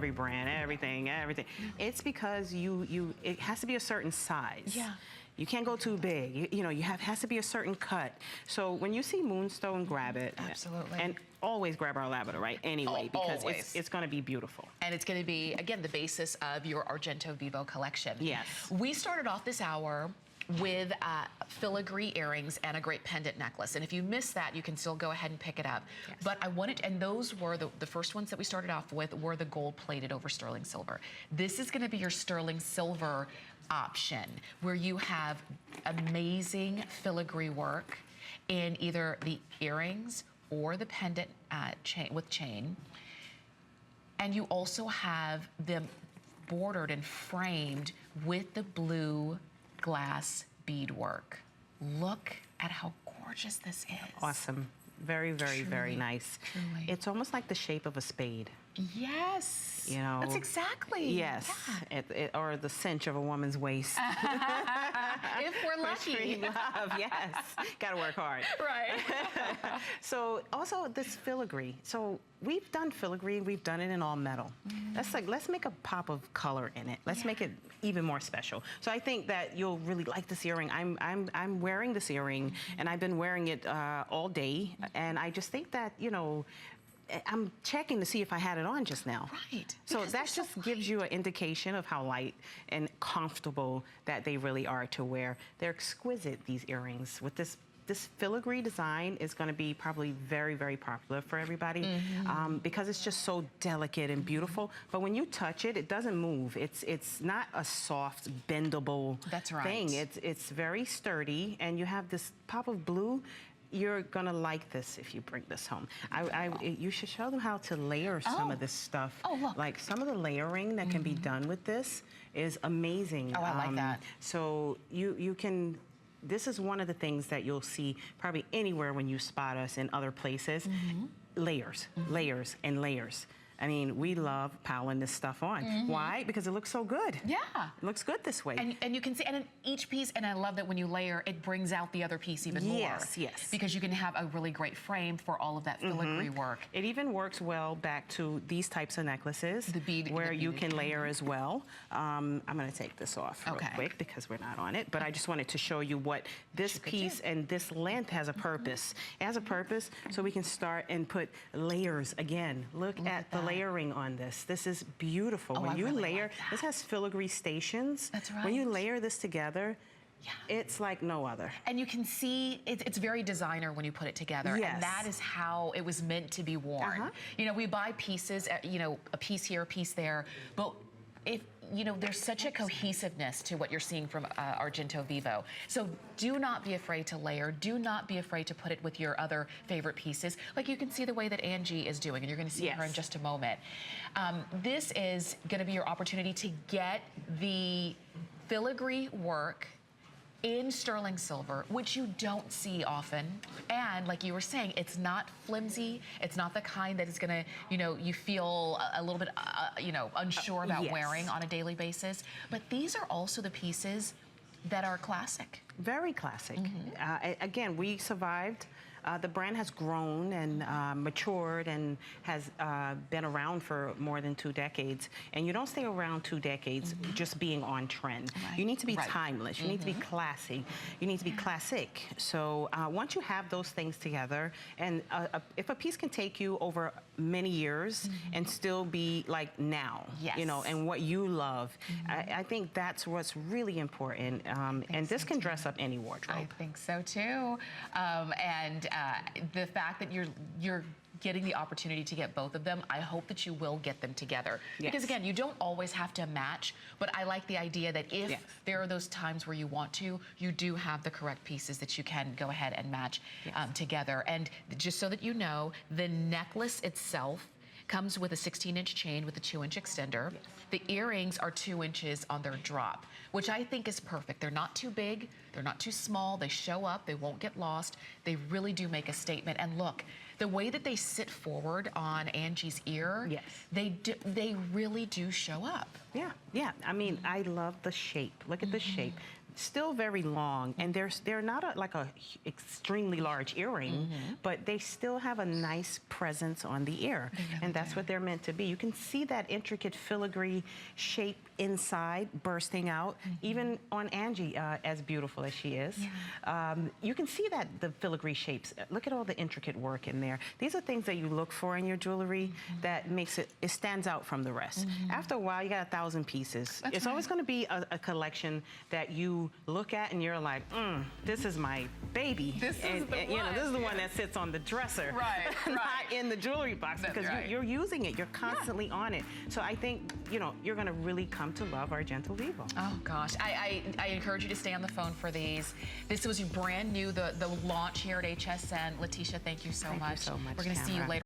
every brand, everything. It's because it has to be a certain size. Yeah. You can't go too big. You know, has to be a certain cut. So when you see Moonstone, grab it. Absolutely. And always grab our lavender, right? Anyway, because always. it's going to be beautiful. And it's going to be, again, the basis of your Argento Vivo collection. Yes. We started off this hour with filigree earrings and a great pendant necklace. And if you missed that, you can still go ahead and pick it up. Yes. But I wanted, and those were the first ones that we started off with were the gold plated over sterling silver. This is going to be your sterling silver option, where you have amazing filigree work in either the earrings or the pendant chain. And you also have them bordered and framed with the blue glass beadwork. Look at how gorgeous this is. Awesome. Very, very, Truly, very nice. Truly. It's almost like the shape of a spade. Yes. You know. That's exactly. Yes. Yeah. Or the cinch of a woman's waist. If we're lucky. Free love, yes. Gotta work hard. Right. So also this filigree. So we've done filigree, we've done it in all metal. Let's make a pop of color in it. Let's make it even more special. So I think that you'll really like this earring. I'm wearing this earring and I've been wearing it all day, and I just think that, you know, I'm checking to see if I had it on just now. Right. So that just gives you an indication of how light and comfortable that they really are to wear. They're exquisite, these earrings. With this filigree design is going to be probably very, very popular for everybody because it's just so delicate and beautiful. But when you touch it, it doesn't move. It's not a soft, bendable thing. It's very sturdy, and you have this pop of blue. You're gonna like this if you bring this home. You should show them how to layer some of this stuff. Oh, look. Like some of the layering that can be done with this is amazing. Oh, I like that. So you can, this is one of the things that you'll see probably anywhere when you spot us in other places. Layers, layers, and layers. I mean, we love piling this stuff on. Why? Because it looks so good. Yeah. It looks good this way. And you can see, and in each piece, and I love that when you layer, it brings out the other piece even more. Yes, yes. Because you can have a really great frame for all of that filigree work. It even works well back to these types of necklaces, where you can layer as well. I'm gonna take this off real quick because we're not on it, but I just wanted to show you what this piece and this length has a purpose. It has a purpose so we can start and put layers again. Look at the layering on this. This is beautiful. When you layer, this has filigree stations. That's right. When you layer this together, it's like no other. And you can see it's very designer when you put it together. Yes. And that is how it was meant to be worn. You know, we buy pieces, you know, a piece here, a piece there, but you know, there's such a cohesiveness to what you're seeing from Argento Vivo. So do not be afraid to layer. Do not be afraid to put it with your other favorite pieces. Like you can see the way that Angie is doing, and you're going to see her in just a moment. This is going to be your opportunity to get the filigree work in sterling silver, which you don't see often. And like you were saying, it's not flimsy. It's not the kind that is gonna, you know, you feel a little bit, you know, unsure about wearing on a daily basis. But these are also the pieces that are classic. Very classic. Again, we survived. The brand has grown and matured and has been around for more than 2 decades. And you don't stay around 2 decades just being on trend. You need to be timeless. You need to be classy. You need to be classic. So once you have those things together, and if a piece can take you over many years and still be like now, you know, and what you love, I think that's what's really important. And this can dress up any wardrobe. I think so too. And the fact that you're getting the opportunity to get both of them, I hope that you will get them together. Because again, you don't always have to match, but I like the idea that if there are those times where you want to, you do have the correct pieces that you can go ahead and match together. And just so that you know, the necklace itself comes with a 16-inch chain with a 2-inch extender. The earrings are 2 inches on their drop, which I think is perfect. They're not too big, they're not too small, they show up, they won't get lost. They really do make a statement. And look, the way that they sit forward on Angie's ear, they really do show up. Yeah, I mean, I love the shape. Look at the shape. still very long, and they're not like a extremely large earring, but they still have a nice presence on the ear, and that's what they're meant to be. You can see that intricate filigree shape inside bursting out, even on Angie, as beautiful as she is. You can see that the filigree shapes. Look at all the intricate work in there. These are things that you look for in your jewelry that makes it stands out from the rest. After a while, you got 1,000 pieces. It's always going to be a collection that you look at and you're like, this is my baby. This is the one. You know, this is the one that sits on the dresser, not in the jewelry box, because you're using it. You're constantly on it. So I think, you know, you're going to really come to love Argento Vivo. Oh gosh, I encourage you to stay on the phone for these. This was brand new, the launch here at HSN. Leticia, thank you so much. Thank you so much, We're going to see you Tamara. later.